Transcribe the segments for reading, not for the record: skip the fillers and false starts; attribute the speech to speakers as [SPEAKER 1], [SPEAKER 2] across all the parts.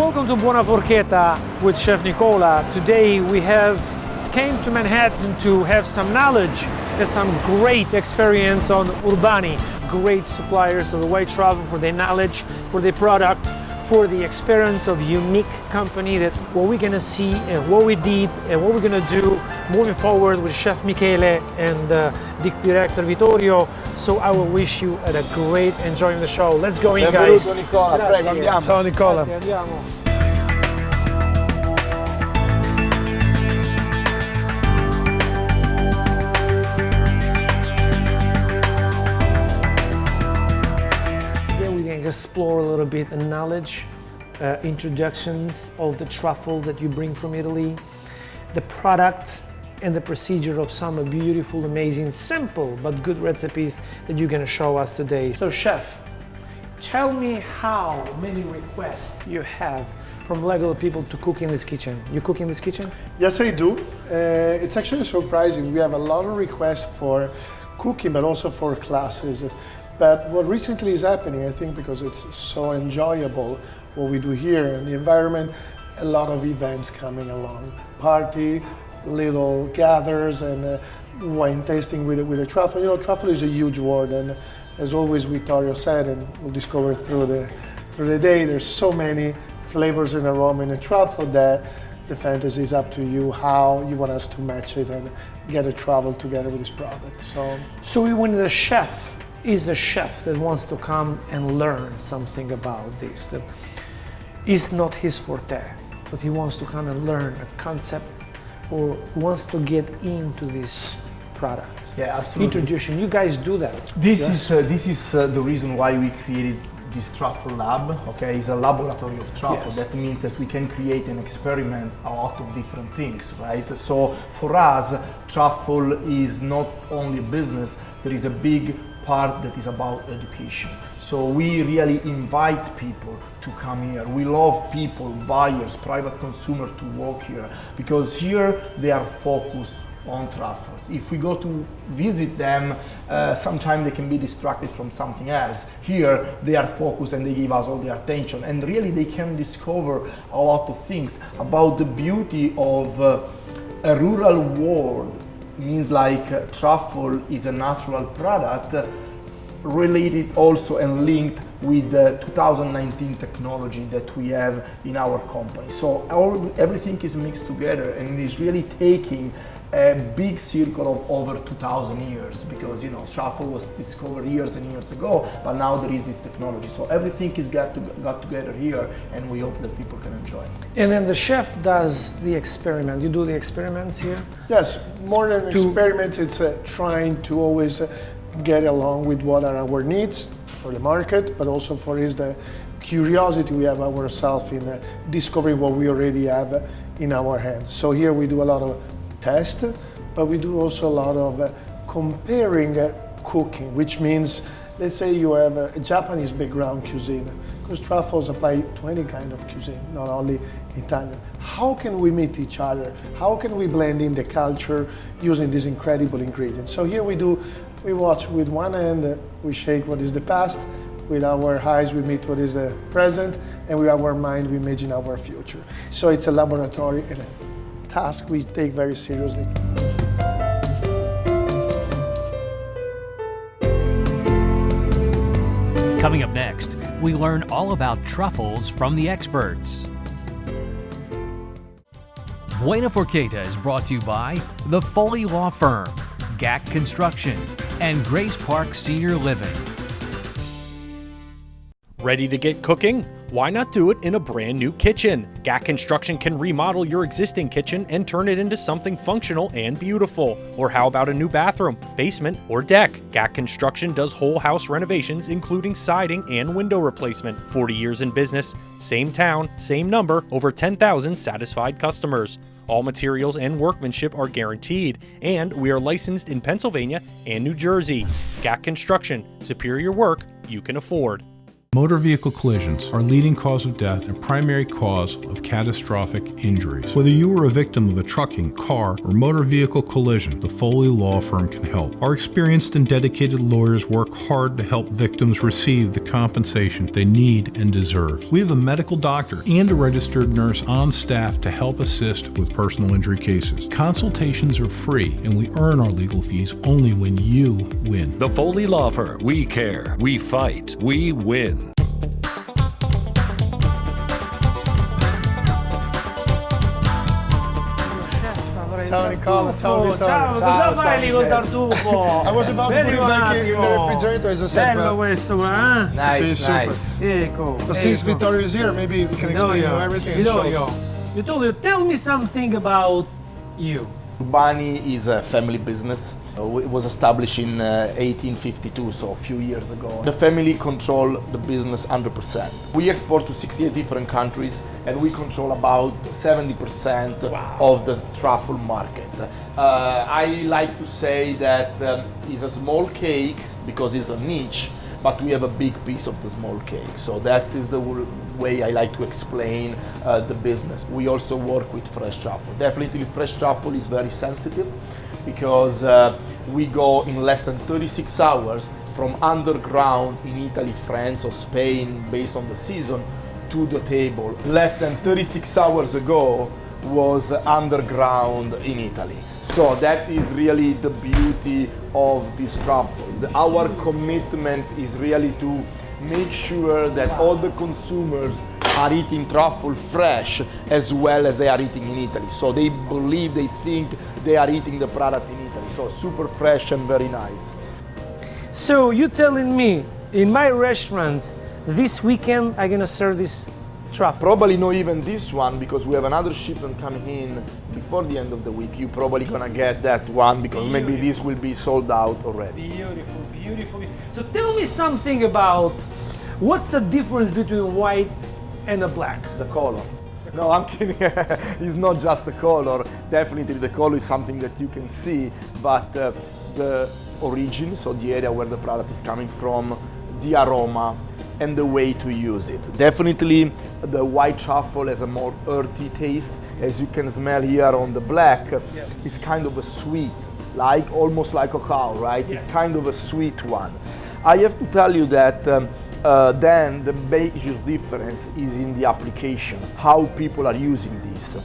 [SPEAKER 1] Welcome to Buona Forchetta with Chef Nicola. Today we came to Manhattan to have some knowledge and some great experience on Urbani. Great suppliers of the white truffle for their knowledge, for their product, for the experience of unique company, that what we're gonna see and what we did and what we're gonna do moving forward with Chef Michele and the director Vittorio. So I will wish you a great enjoying the show. Let's go in, guys.
[SPEAKER 2] Benvenuto Nicola, prego, andiamo.
[SPEAKER 3] Ciao Nicola.
[SPEAKER 1] Grazie, andiamo. Explore a little bit the knowledge, introductions of the truffle that you bring from Italy, the product and the procedure of some beautiful, amazing, simple but good recipes that you're going to show us today. So chef, tell me how many requests you have from regular people to cook in this kitchen. You cook in this kitchen?
[SPEAKER 3] Yes, I do. It's actually surprising. We have a lot of requests for cooking, but also for classes. But what recently is happening, I think because it's so enjoyable what we do here and the environment, a lot of events coming along. Party, little gathers, and wine tasting with the truffle. You know, truffle is a huge word, and as always Vittorio said, and we'll discover through the day, there's so many flavors and aroma in a truffle that the fantasy is up to you how you want us to match it and get a truffle together with this product.
[SPEAKER 1] So when the chef is a chef that wants to come and learn something about this, that is not his forte, but he wants to come and learn a concept or wants to get into this product.
[SPEAKER 2] Yeah, absolutely.
[SPEAKER 1] Introduction, you guys do that.
[SPEAKER 2] This is the reason why we created this truffle lab. Okay, it's a laboratory of truffle.
[SPEAKER 1] Yes.
[SPEAKER 2] That means that we can create and experiment a lot of different things, right? So for us, truffle is not only a business. There is a big part that is about education. So we really invite people to come here. We love people, buyers, private consumer to walk here, because here they are focused on truffles. If we go to visit them, sometimes they can be distracted from something else. Here they are focused and they give us all the attention, and really they can discover a lot of things about the beauty of a rural world. Means like truffle is a natural product related also and linked with the 2019 technology that we have in our company. So everything is mixed together and it is really taking a big circle of over 2,000 years, because you know truffle was discovered years and years ago, but now there is this technology. So everything is got together here, and we hope that people can enjoy.
[SPEAKER 1] And then the chef does the experiment. You do the experiments here?
[SPEAKER 3] Yes, more than experiments, it's trying to always get along with what are our needs for the market, but also for the curiosity we have ourselves in discovering what we already have in our hands. So here we do a lot of test, but we do also a lot of comparing cooking, which means, let's say you have a Japanese background cuisine, because truffles apply to any kind of cuisine, not only Italian. How can we meet each other? How can we blend in the culture using these incredible ingredients? So here we watch with one hand, we shake what is the past, with our eyes we meet what is the present, and with our mind we imagine our future. So it's a laboratory and a task we take very seriously.
[SPEAKER 4] Coming up next, we learn all about truffles from the experts. Buona Forchetta is brought to you by the Foley Law Firm, GAC Construction, and Grace Park Senior Living.
[SPEAKER 5] Ready to get cooking? Why not do it in a brand new kitchen? GAC Construction can remodel your existing kitchen and turn it into something functional and beautiful. Or how about a new bathroom, basement, or deck? GAC Construction does whole house renovations, including siding and window replacement. 40 years in business, same town, same number, over 10,000 satisfied customers. All materials and workmanship are guaranteed, and we are licensed in Pennsylvania and New Jersey. GAC Construction, superior work you can afford.
[SPEAKER 6] Motor vehicle collisions are leading cause of death and primary cause of catastrophic injuries. Whether you are a victim of a trucking, car, or motor vehicle collision, the Foley Law Firm can help. Our experienced and dedicated lawyers work hard to help victims receive the compensation they need and deserve. We have a medical doctor and a registered nurse on staff to help assist with personal injury cases. Consultations are free, and we earn our legal fees only when you win.
[SPEAKER 7] The Foley Law Firm. We care, we fight, we win.
[SPEAKER 3] Ciao Nicola, ciao Vittorio.
[SPEAKER 1] Ciao, cosa fai lì col tartufo?
[SPEAKER 3] I was about to put it back in the refrigerator as I said.
[SPEAKER 1] Bello questo qua, eh?
[SPEAKER 2] Nice,
[SPEAKER 3] Sì,
[SPEAKER 2] nice.
[SPEAKER 1] Ecco.
[SPEAKER 3] But since
[SPEAKER 1] ecco.
[SPEAKER 3] Vittorio is here, maybe we can explain you everything. and show.
[SPEAKER 1] Vittorio, tell me something about you.
[SPEAKER 2] Urbani is a family business. It was established in 1852, so a few years ago. The family control the business 100%. We export to 68 different countries, and we control about 70% of the truffle market. I like to say that it's a small cake because it's a niche, but we have a big piece of the small cake. So that is the way I like to explain the business. We also work with fresh truffle. Definitely fresh truffle is very sensitive because we go in less than 36 hours from underground in Italy, France or Spain based on the season to the table. Less than 36 hours ago was underground in Italy. So that is really the beauty of this truffle. Our commitment is really to make sure that all the consumers are eating truffle fresh as well as they are eating in Italy. So they believe, they think they are eating the product in Italy. So super fresh and very nice.
[SPEAKER 1] So you telling me in my restaurants this weekend I'm gonna serve this truffle?
[SPEAKER 2] Probably not even this one because we have another shipment coming in before the end of the week. You're probably gonna get that one because maybe this will be sold out already.
[SPEAKER 1] Beautiful, beautiful. So tell me something about what's the difference between white and the black?
[SPEAKER 2] The color. No, I'm kidding. It's not just the color. Definitely the color is something that you can see, but the origin, so the area where the product is coming from, the aroma, and the way to use it. Definitely the white truffle has a more earthy taste. As you can smell here on the black, it's kind of a sweet, like almost like a cow, right? It's kind of a sweet one. I have to tell you that then the major difference is in the application, how people are using this.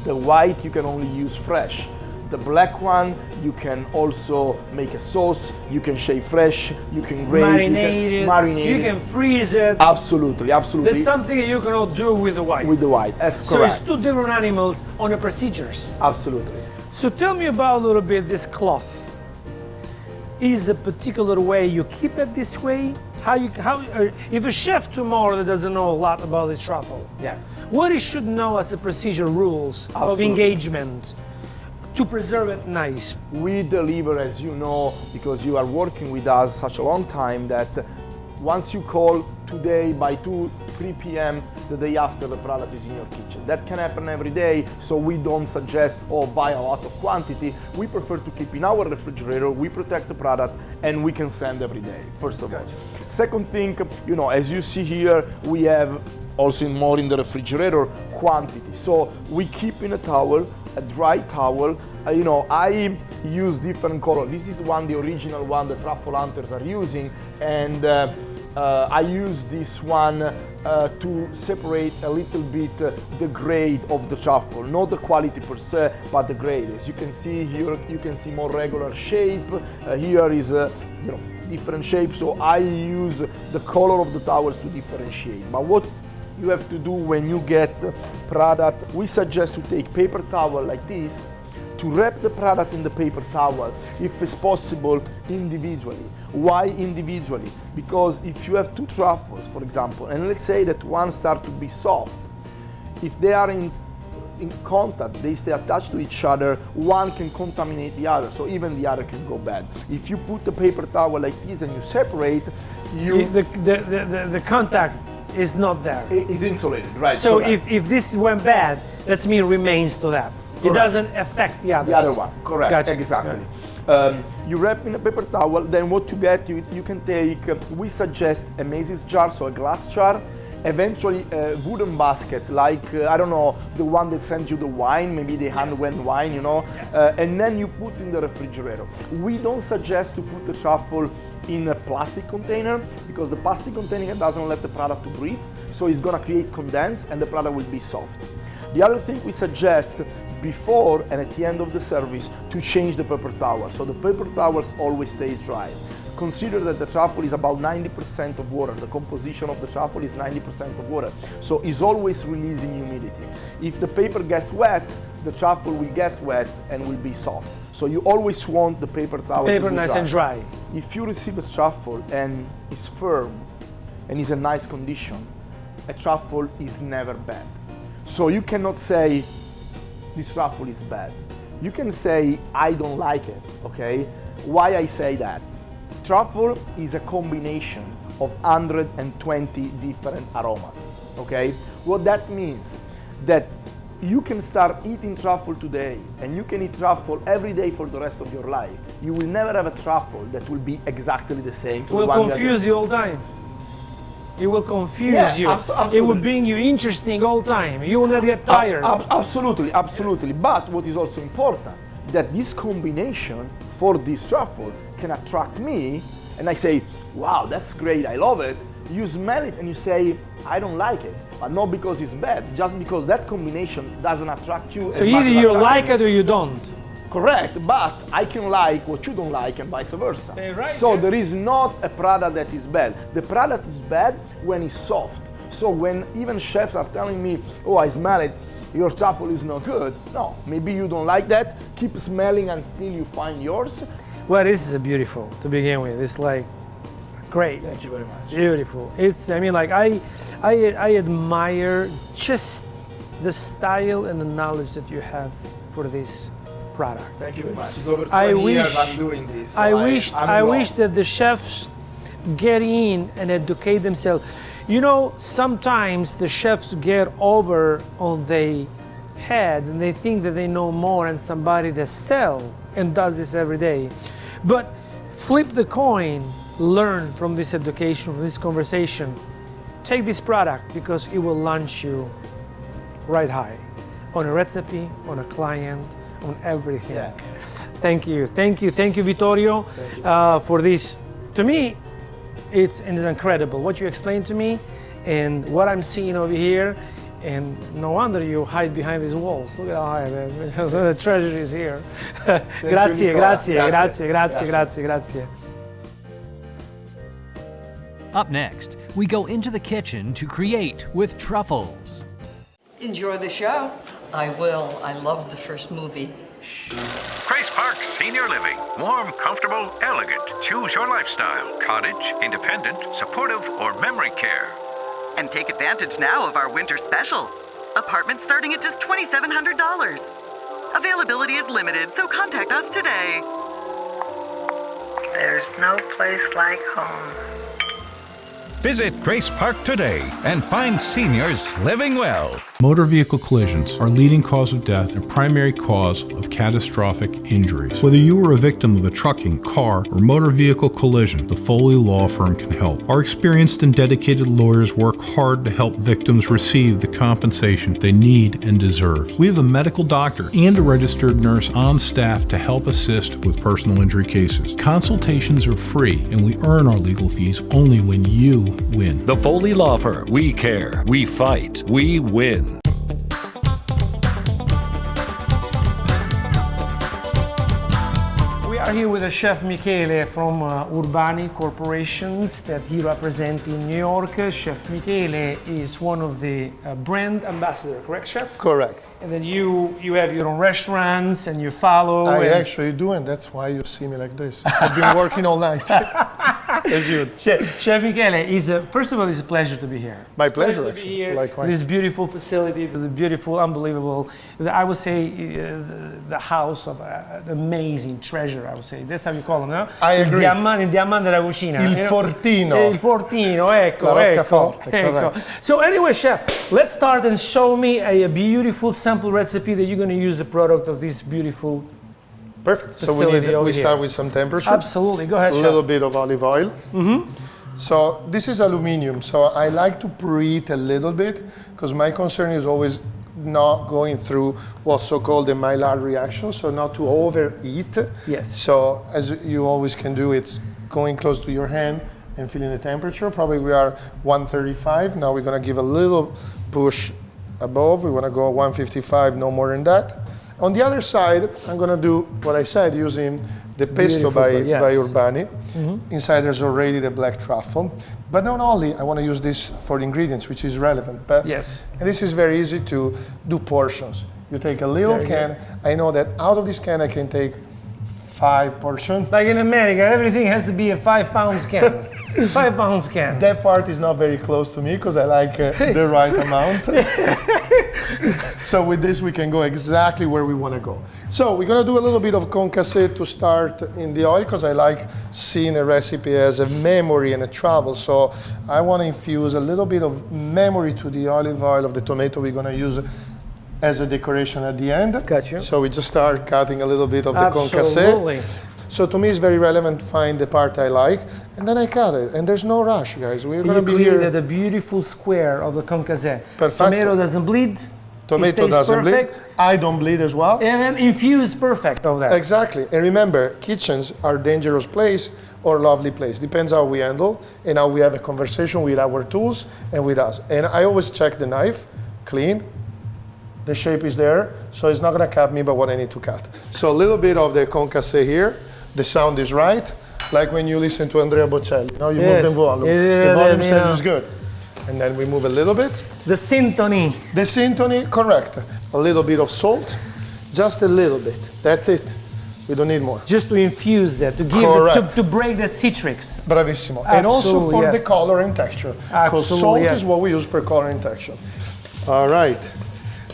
[SPEAKER 2] The white you can only use fresh. The black one you can also make a sauce, you can shave fresh, you can grate,
[SPEAKER 1] marinate it, you can freeze it.
[SPEAKER 2] Absolutely, absolutely.
[SPEAKER 1] There's something you cannot do with the white.
[SPEAKER 2] With the white, that's
[SPEAKER 1] So
[SPEAKER 2] correct.
[SPEAKER 1] it's two different animals on the procedures.
[SPEAKER 2] Absolutely.
[SPEAKER 1] So tell me about a little bit this cloth. Is a particular way you keep it this way? If a chef tomorrow that doesn't know a lot about this truffle, what he should know as a procedure rules of engagement to preserve it nice?
[SPEAKER 2] We deliver, as you know, because you are working with us such a long time, that once you call today by 3 p.m. the day after the product is in your kitchen. That can happen every day, so we don't suggest buy a lot of quantity. We prefer to keep in our refrigerator, we protect the product, and we can send every day, first of all. Second thing, as you see here, we have also more in the refrigerator quantity. So we keep in a towel, a dry towel. I use different colors. This is the original one the truffle hunters are using, and I use this one to separate a little bit the grade of the truffle, not the quality per se, but the grade. As you can see here, you can see more regular shape. Here is different shape, so I use the color of the towels to differentiate. But what you have to do when you get product, we suggest to take paper towel like this, to wrap the product in the paper towel, if it's possible, individually. Why individually? Because if you have two truffles, for example, and let's say that one starts to be soft, if they are in contact, they stay attached to each other, one can contaminate the other, so even the other can go bad. If you put the paper towel like this and you separate,
[SPEAKER 1] the contact is not there.
[SPEAKER 2] It's insulated, right?
[SPEAKER 1] So if this went bad, that means remains to that. Correct. It doesn't affect the others.
[SPEAKER 2] The other one, correct,
[SPEAKER 1] Gotcha.
[SPEAKER 2] exactly. You wrap in a paper towel, then what you get, you can take, we suggest a mason jar, so a glass jar, eventually a wooden basket, like, I don't know, the one that sends you the wine, maybe the hand-wound wine, you know, and then you put in the refrigerator. We don't suggest to put the truffle in a plastic container, because the plastic container doesn't let the product to breathe, so it's gonna create condense and the product will be soft. The other thing we suggest before and at the end of the service to change the paper towel, so the paper towels always stays dry. Consider that the truffle is about 90% of water. The composition of the truffle is 90% of water. So it's always releasing humidity. If the paper gets wet, the truffle will get wet and will be soft. So you always want the paper towel to be
[SPEAKER 1] nice
[SPEAKER 2] dry.
[SPEAKER 1] and dry.
[SPEAKER 2] If you receive a truffle and it's firm and is in nice condition, a truffle is never bad. So you cannot say this truffle is bad. You can say I don't like it, okay? Why I say that? Truffle is a combination of 120 different aromas, okay? What that means, that you can start eating truffle today and you can eat truffle every day for the rest of your life. You will never have a truffle that will be exactly the same.
[SPEAKER 1] It will confuse you all the time. It will confuse you.
[SPEAKER 2] Absolutely.
[SPEAKER 1] It will bring you interesting all the time. You will not get tired.
[SPEAKER 2] Absolutely, absolutely. But what is also important, that this combination for this truffle can attract me, and I say, wow, that's great, I love it. You smell it and you say, I don't like it, but not because it's bad, just because that combination doesn't attract you.
[SPEAKER 1] So either you like it or you don't.
[SPEAKER 2] Correct, but I can like what you don't like and vice versa.
[SPEAKER 1] Right,
[SPEAKER 2] so there is not a product that is bad. The product is bad when it's soft. So when even chefs are telling me, oh, I smell it, your truffle is not good. No, maybe you don't like that. Keep smelling until you find yours.
[SPEAKER 1] Well, this is beautiful to begin with. It's like great.
[SPEAKER 2] Thank you very much.
[SPEAKER 1] Beautiful. It's, I mean, like I admire just the style and the knowledge that you have for this product.
[SPEAKER 2] Thank you very much. It's over 20 years I'm doing this. So
[SPEAKER 1] I wish that the chefs get in and educate themselves. You know, sometimes the chefs get over on their head and they think that they know more than somebody that sells and does this every day. But flip the coin, learn from this education, from this conversation. Take this product because it will launch you right high on a recipe, on a client, on everything.
[SPEAKER 2] Yeah.
[SPEAKER 1] Thank you, Vittorio, for this. To me, it's incredible what you explained to me and what I'm seeing over here. And no wonder you hide behind these walls. Look at how high the treasure is here. Grazie.
[SPEAKER 4] Up next, we go into the kitchen to create with Truffles.
[SPEAKER 8] Enjoy the show.
[SPEAKER 9] I will. I loved the first movie.
[SPEAKER 10] Grace Park Senior Living. Warm, comfortable, elegant. Choose your lifestyle. Cottage, independent, supportive, or memory care.
[SPEAKER 11] And take advantage now of our winter special. Apartments starting at just $2,700. Availability is limited, so contact us today.
[SPEAKER 8] There's no place like home.
[SPEAKER 12] Visit Grace Park today and find seniors living well.
[SPEAKER 6] Motor vehicle collisions are leading cause of death and primary cause of catastrophic injuries. Whether you are a victim of a trucking, car, or motor vehicle collision, the Foley Law Firm can help. Our experienced and dedicated lawyers work hard to help victims receive the compensation they need and deserve. We have a medical doctor and a registered nurse on staff to help assist with personal injury cases. Consultations are free, and we earn our legal fees only when you win.
[SPEAKER 7] The Foley Law Firm. We care. We fight. We win.
[SPEAKER 1] We are here with a chef Michele from Urbani Corporations that he represents in New York. Chef Michele is one of the brand ambassadors, correct, chef?
[SPEAKER 3] Correct.
[SPEAKER 1] And then you have your own restaurants and you follow.
[SPEAKER 3] I actually do, and that's why you see me like this. I've been working all night. As you.
[SPEAKER 1] Chef Michele, first of all, it's a pleasure to be here.
[SPEAKER 3] My pleasure, actually. Likewise.
[SPEAKER 1] This beautiful facility, the beautiful, unbelievable, I would say the house of an amazing treasure, I would say. That's how you call them, no?
[SPEAKER 3] I agree.
[SPEAKER 1] Il diamante della cucina.
[SPEAKER 3] Il fortino.
[SPEAKER 1] Il fortino, ecco,
[SPEAKER 3] La
[SPEAKER 1] ecco.
[SPEAKER 3] roccaforte, correct.
[SPEAKER 1] So anyway, chef, let's start and show me a beautiful sample recipe that you're going to use the product of this beautiful
[SPEAKER 3] Perfect. So
[SPEAKER 1] facility over
[SPEAKER 3] we
[SPEAKER 1] here.
[SPEAKER 3] start with some temperature.
[SPEAKER 1] Absolutely. Go ahead,
[SPEAKER 3] A
[SPEAKER 1] Chef.
[SPEAKER 3] little bit of olive oil. So this is aluminum. So I like to preheat a little bit because my concern is always not going through what's so-called the Maillard reaction, so not to overheat.
[SPEAKER 1] Yes.
[SPEAKER 3] So as you always can do, it's going close to your hand and feeling the temperature. Probably we are 135. Now we're gonna give a little push above. We wanna go 155, no more than that. On the other side, I'm gonna do what I said using the pesto by Urbani. Inside there's already the black truffle. But not only, I want to use this for the ingredients, which is relevant. But
[SPEAKER 1] Yes.
[SPEAKER 3] And this is very easy to do portions. You take a little can. I know that out of this can I can take 5 portions.
[SPEAKER 1] Like in America, everything has to be a 5 pounds can. 5 pounds can.
[SPEAKER 3] That part is not very close to me because I like the right amount. So with this we can go exactly where we want to go. So we're going to do a little bit of concassé to start in the oil because I like seeing a recipe as a memory and a travel. So I want to infuse a little bit of memory to the olive oil of the tomato we're going to use as a decoration at the end.
[SPEAKER 1] Gotcha.
[SPEAKER 3] So we just start cutting a little bit of the concassé.
[SPEAKER 1] Absolutely.
[SPEAKER 3] So to me, it's very relevant to find the part I like, and then I cut it. And there's no rush, guys. We're going to be here.
[SPEAKER 1] You created a beautiful square of the concassé.
[SPEAKER 3] Perfecto.
[SPEAKER 1] Tomato doesn't bleed.
[SPEAKER 3] Tomato
[SPEAKER 1] it stays
[SPEAKER 3] doesn't
[SPEAKER 1] perfect,
[SPEAKER 3] bleed. I don't bleed as well.
[SPEAKER 1] and then infuse perfect of that.
[SPEAKER 3] Exactly. And remember, kitchens are dangerous place or lovely place. Depends how we handle and how we have a conversation with our tools and with us. And I always check the knife, clean. The shape is there, so it's not going to cut me, but what I need to cut. So a little bit of the concassé here. The sound is right, like when you listen to Andrea Bocelli. You know, you move the volume. The volume says it's good. And then we move a little bit.
[SPEAKER 1] The syntony.
[SPEAKER 3] The syntony, correct. A little bit of salt, just a little bit. That's it. We don't need more.
[SPEAKER 1] Just to infuse that, to give it, to break the citrix.
[SPEAKER 3] Bravissimo. And also for the color and texture. Because salt
[SPEAKER 1] yes.
[SPEAKER 3] is what we use for color and texture. All right.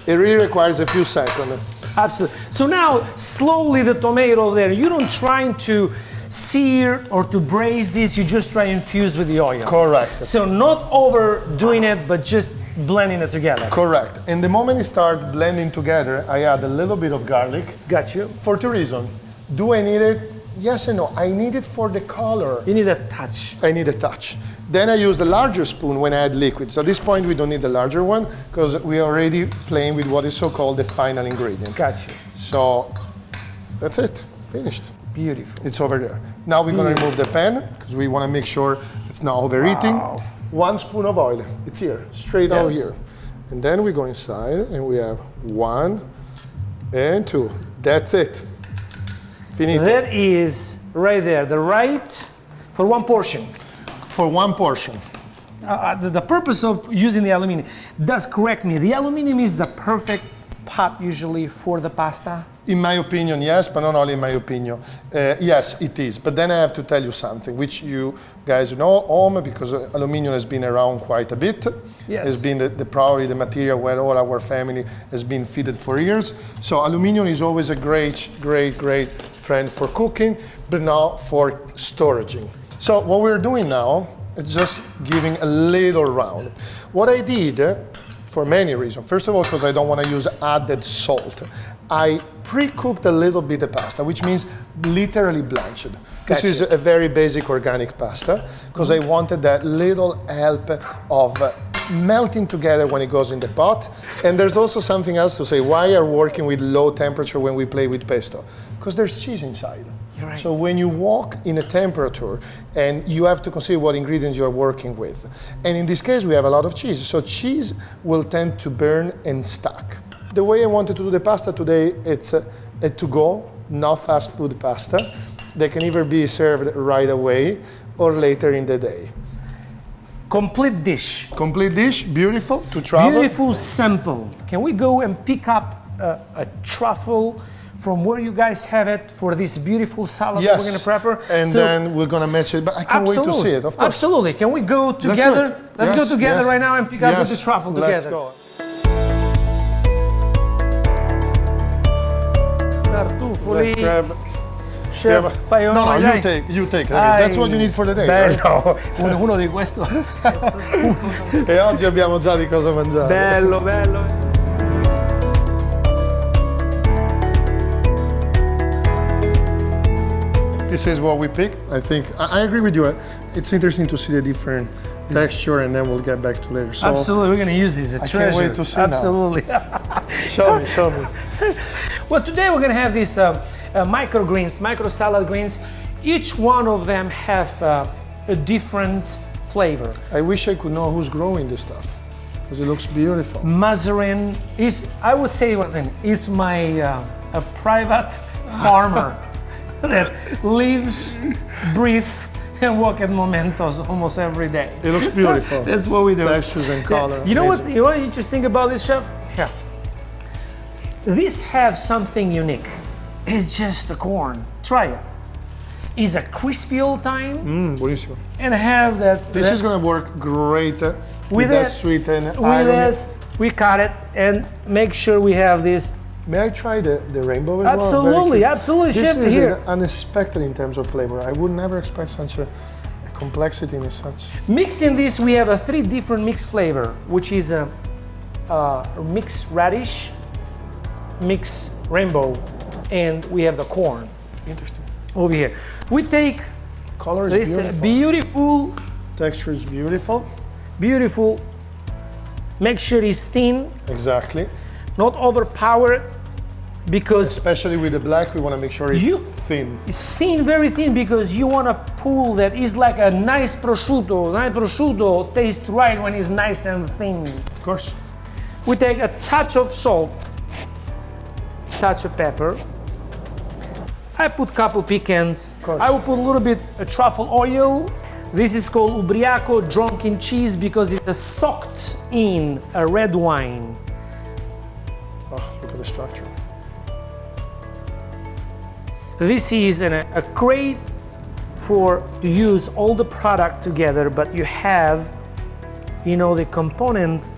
[SPEAKER 3] It really requires a few seconds.
[SPEAKER 1] Absolutely. So now, slowly the tomato there, you don't try to sear or to braise this, you just try to infuse with the oil.
[SPEAKER 3] Correct.
[SPEAKER 1] So not overdoing it, but just blending it together.
[SPEAKER 3] Correct. And the moment it starts blending together, I add a little bit of garlic.
[SPEAKER 1] Got you.
[SPEAKER 3] For 2 reasons. Do I need it? Yes and no. I need it for the color.
[SPEAKER 1] You need a touch.
[SPEAKER 3] I need a touch. Then I use the larger spoon when I add liquids. At this point, we don't need the larger one because we are already playing with what is so-called the final ingredient.
[SPEAKER 1] Got you.
[SPEAKER 3] So that's it. Finished.
[SPEAKER 1] Beautiful.
[SPEAKER 3] It's over there. Now we're going to remove the pan because we want to make sure it's not overheating.
[SPEAKER 1] Wow.
[SPEAKER 3] 1 spoon of oil. It's here, straight out here. And then we go inside and we have 1 and 2. That's it. Finito.
[SPEAKER 1] That is right there, the right for 1 portion.
[SPEAKER 3] For 1 portion.
[SPEAKER 1] The purpose of using the aluminum, does correct me, the aluminum is the perfect pot usually for the pasta?
[SPEAKER 3] In my opinion, yes, but not only in my opinion. Yes, it is. But then I have to tell you something, which you guys know, home, because aluminum has been around quite a bit.
[SPEAKER 1] Yes.
[SPEAKER 3] It's been probably the material where all our family has been fed for years. So aluminum is always a great, great, great friend for cooking, but not for storaging. So what we're doing now is just giving a little round. What I did, for many reasons. First of all, because I don't want to use added salt. I pre-cooked a little bit of pasta, which means literally blanched. This is a very basic organic pasta, because I wanted that little help of melting together when it goes in the pot. And there's also something else to say. Why are we working with low temperature when we play with pesto? Because there's cheese inside.
[SPEAKER 1] Right.
[SPEAKER 3] So when you walk in a temperature, and you have to consider what ingredients you're working with. And in this case, we have a lot of cheese. So cheese will tend to burn and stack. The way I wanted to do the pasta today, it's a to-go, not fast food pasta. They can either be served right away or later in the day.
[SPEAKER 1] Complete dish.
[SPEAKER 3] Complete dish, beautiful to travel.
[SPEAKER 1] Beautiful, simple. Can we go and pick up a truffle from where you guys have it for this beautiful salad that we're going to prepare?
[SPEAKER 3] And then we're going to match it. But I can't wait to see it, of course.
[SPEAKER 1] Absolutely. Can we go together? Let's go together right now and pick up the truffle together.
[SPEAKER 3] Let's go. Let's grab.
[SPEAKER 1] Chef, fai
[SPEAKER 3] no,
[SPEAKER 1] onore,
[SPEAKER 3] you take. That's what you need for the day.
[SPEAKER 1] Bello, uno di questo.
[SPEAKER 3] E oggi abbiamo già di cosa mangiare.
[SPEAKER 1] Bello, bello.
[SPEAKER 3] this is what we pick. I think I agree with you. It's interesting to see the different texture, and then we'll get back to later. So
[SPEAKER 1] absolutely, we're going to use this as a treasure.
[SPEAKER 3] I can't wait to see
[SPEAKER 1] absolutely.
[SPEAKER 3] Now. Show me.
[SPEAKER 1] Well, today we're going to have these microgreens, micro salad greens. Each one of them have a different flavor.
[SPEAKER 3] I wish I could know who's growing this stuff, because it looks beautiful.
[SPEAKER 1] Mazarin is, I would say one thing, is my a private farmer that lives, breathes, and walks at Momentos almost every day.
[SPEAKER 3] It looks beautiful.
[SPEAKER 1] That's what we do.
[SPEAKER 3] Textures and color.
[SPEAKER 1] Yeah. You know what's interesting about this, chef? Yeah. These have something unique. It's just the corn. Try it. It's a crispy all time.
[SPEAKER 3] Buonissimo.
[SPEAKER 1] And have that.
[SPEAKER 3] This is going to work great with that sweet and iron.
[SPEAKER 1] This, we cut it and make sure we have this.
[SPEAKER 3] May I try the rainbow as well?
[SPEAKER 1] Absolutely, chef.
[SPEAKER 3] This is
[SPEAKER 1] here.
[SPEAKER 3] Unexpected in terms of flavor. I would never expect such a complexity in such.
[SPEAKER 1] Mixing this, we have 3 different mixed flavor, which is a mixed radish, mixed rainbow, and we have the corn.
[SPEAKER 3] Interesting.
[SPEAKER 1] Over here, we take
[SPEAKER 3] color is
[SPEAKER 1] this beautiful.
[SPEAKER 3] Texture is beautiful.
[SPEAKER 1] Beautiful. Make sure it's thin.
[SPEAKER 3] Exactly.
[SPEAKER 1] Not overpowered, because
[SPEAKER 3] especially with the black, we want to make sure it's thin.
[SPEAKER 1] It's thin, very thin, because you want to pull that. It's like a nice prosciutto. Nice prosciutto tastes right when it's nice and thin.
[SPEAKER 3] Of course.
[SPEAKER 1] We take a touch of salt, touch of pepper. I put a couple pecans. I will put a little bit of truffle oil. This is called ubriaco, drunken cheese, because it's soaked in a red wine.
[SPEAKER 3] Oh, look at the structure.
[SPEAKER 1] This is a crate for to use all the product together, but you have, the component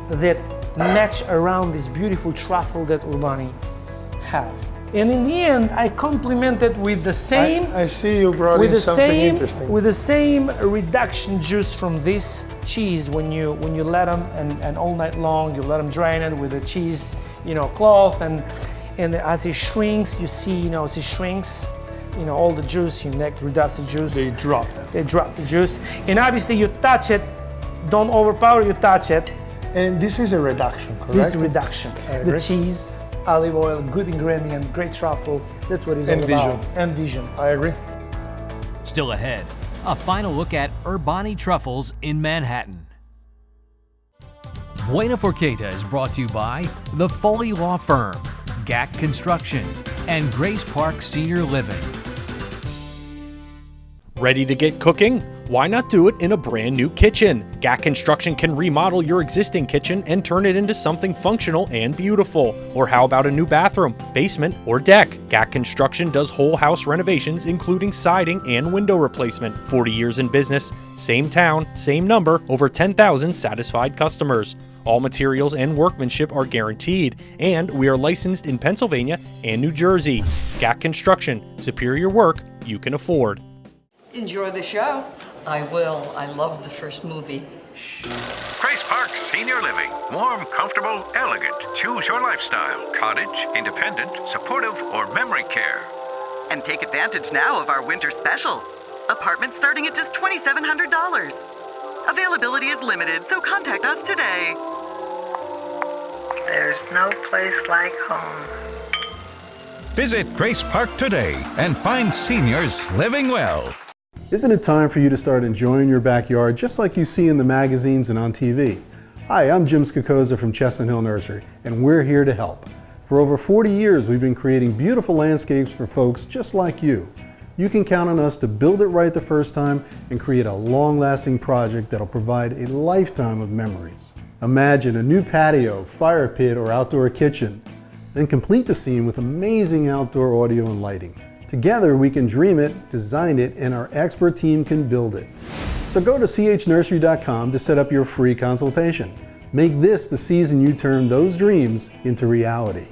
[SPEAKER 1] that match around this beautiful truffle that Urbani have. And in the end, I complement it with the same.
[SPEAKER 3] I see you brought in something interesting.
[SPEAKER 1] With the same reduction juice from this cheese. When you let them and all night long, you let them drain it with the cheese, cloth, and as it shrinks, you see, as it shrinks, all the juice, reduce the juice.
[SPEAKER 3] They drop that.
[SPEAKER 1] They drop the juice, and obviously you touch it. Don't overpower. You touch it.
[SPEAKER 3] And this is a reduction, correct?
[SPEAKER 1] This is a reduction. The cheese. Olive oil, good ingredient, great truffle. That's what it's all about. And vision.
[SPEAKER 3] I agree.
[SPEAKER 4] Still ahead, a final look at Urbani Truffles in Manhattan. Buona Forchetta is brought to you by the Foley Law Firm, GAC Construction, and Grace Park Senior Living.
[SPEAKER 5] Ready to get cooking? Why not do it in a brand new kitchen? GAC Construction can remodel your existing kitchen and turn it into something functional and beautiful. Or how about a new bathroom, basement, or deck? GAC Construction does whole house renovations, including siding and window replacement. 40 years in business, same town, same number, over 10,000 satisfied customers. All materials and workmanship are guaranteed, and we are licensed in Pennsylvania and New Jersey. GAC Construction, superior work you can afford.
[SPEAKER 8] Enjoy the show.
[SPEAKER 9] I will. I loved the first movie.
[SPEAKER 10] Grace Park Senior Living. Warm, comfortable, elegant. Choose your lifestyle. Cottage, independent, supportive, or memory care.
[SPEAKER 11] And take advantage now of our winter special. Apartments starting at just $2,700. Availability is limited, so contact us today.
[SPEAKER 8] There's no place like home.
[SPEAKER 12] Visit Grace Park today and find seniors living well.
[SPEAKER 13] Isn't it time for you to start enjoying your backyard just like you see in the magazines and on TV? Hi, I'm Jim Skakoza from Chestnut Hill Nursery, and we're here to help. For over 40 years, we've been creating beautiful landscapes for folks just like you. You can count on us to build it right the first time and create a long-lasting project that'll provide a lifetime of memories. Imagine a new patio, fire pit, or outdoor kitchen. Then complete the scene with amazing outdoor audio and lighting. Together we can dream it, design it, and our expert team can build it. So go to chnursery.com to set up your free consultation. Make this the season you turn those dreams into reality.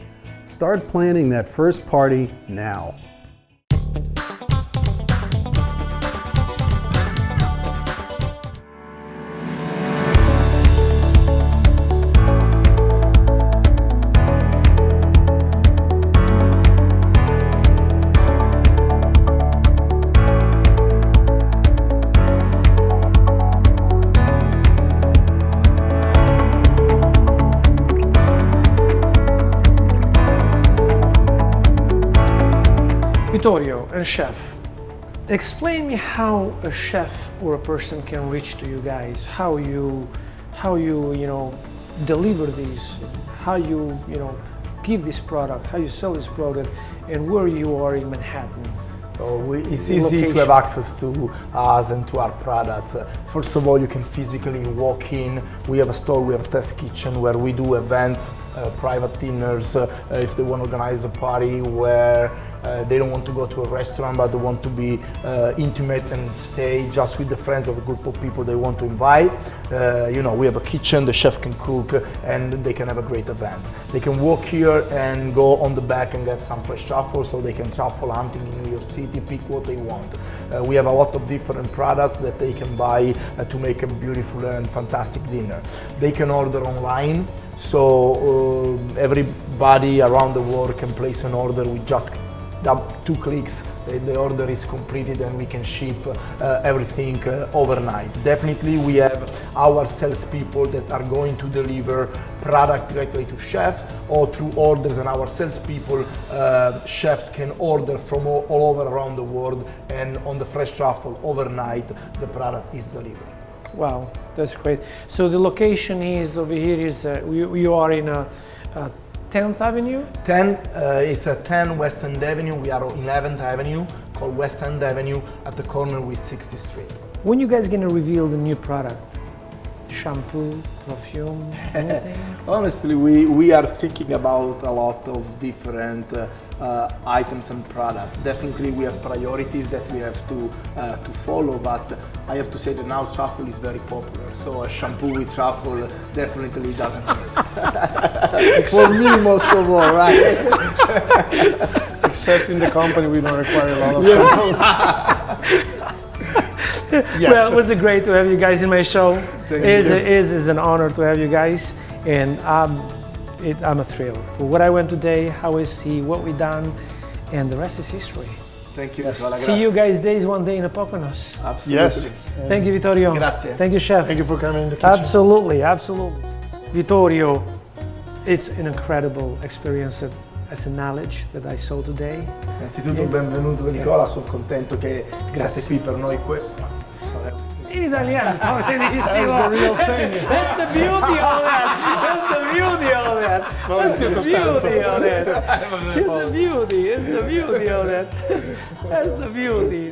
[SPEAKER 13] Start planning that first party now.
[SPEAKER 1] Vittorio and chef, explain me how a chef or a person can reach to you guys, how you deliver these, how you give this product, how you sell this product, and where you are in Manhattan.
[SPEAKER 2] So it's easy to have access to us and to our products. First of all, you can physically walk in. We have a store, we have a test kitchen where we do events, private dinners, if they want to organize a party where they don't want to go to a restaurant but they want to be intimate and stay just with the friends of a group of people they want to invite. We have a kitchen, the chef can cook and they can have a great event. They can walk here and go on the back and get some fresh truffles, so they can truffle hunting in New York City, pick what they want. We have a lot of different products that they can buy to make a beautiful and fantastic dinner. They can order online, so everybody around the world can place an order with just 2 clicks. The order is completed and we can ship everything overnight. Definitely we have our salespeople that are going to deliver product directly to chefs or through orders, and our salespeople, chefs can order from all over around the world, and on the fresh truffle overnight the product is delivered.
[SPEAKER 1] Wow, that's great. So the location is over here you are in a 10th Avenue?
[SPEAKER 2] 10 is 10 West End Avenue. We are on 11th Avenue, called West End Avenue, at the corner with 60th Street.
[SPEAKER 1] When you guys gonna reveal the new product? Shampoo, perfume, anything?
[SPEAKER 2] Honestly, we are thinking about a lot of different items and products. Definitely we have priorities that we have to follow, but I have to say that now truffle is very popular, so a shampoo with truffle definitely doesn't hurt. For me, most of all, right?
[SPEAKER 3] Except in the company, we don't require a lot of shampoo.
[SPEAKER 1] Yeah. Well, it was great to have you guys in my show. It's an honor to have you guys, and I'm a thrill for what I went today, how I see what we done, and the rest is history.
[SPEAKER 2] Thank you.
[SPEAKER 3] Yes.
[SPEAKER 1] See you guys one day in the Poconos.
[SPEAKER 2] Absolutely.
[SPEAKER 3] Yes.
[SPEAKER 1] Thank you, Vittorio.
[SPEAKER 2] Grazie.
[SPEAKER 1] Thank you, chef.
[SPEAKER 3] Thank you for coming in the kitchen.
[SPEAKER 1] Absolutely, absolutely. Vittorio, it's an incredible experience. As a knowledge that I saw today.
[SPEAKER 2] Innanzitutto benvenuto Nicola, sono contento che siate qui per noi.
[SPEAKER 1] In italiano,
[SPEAKER 3] That's the real thing.
[SPEAKER 1] That's the beauty of that. That's the beauty of that. That's the beauty of that. It's the beauty of that. That's the beauty.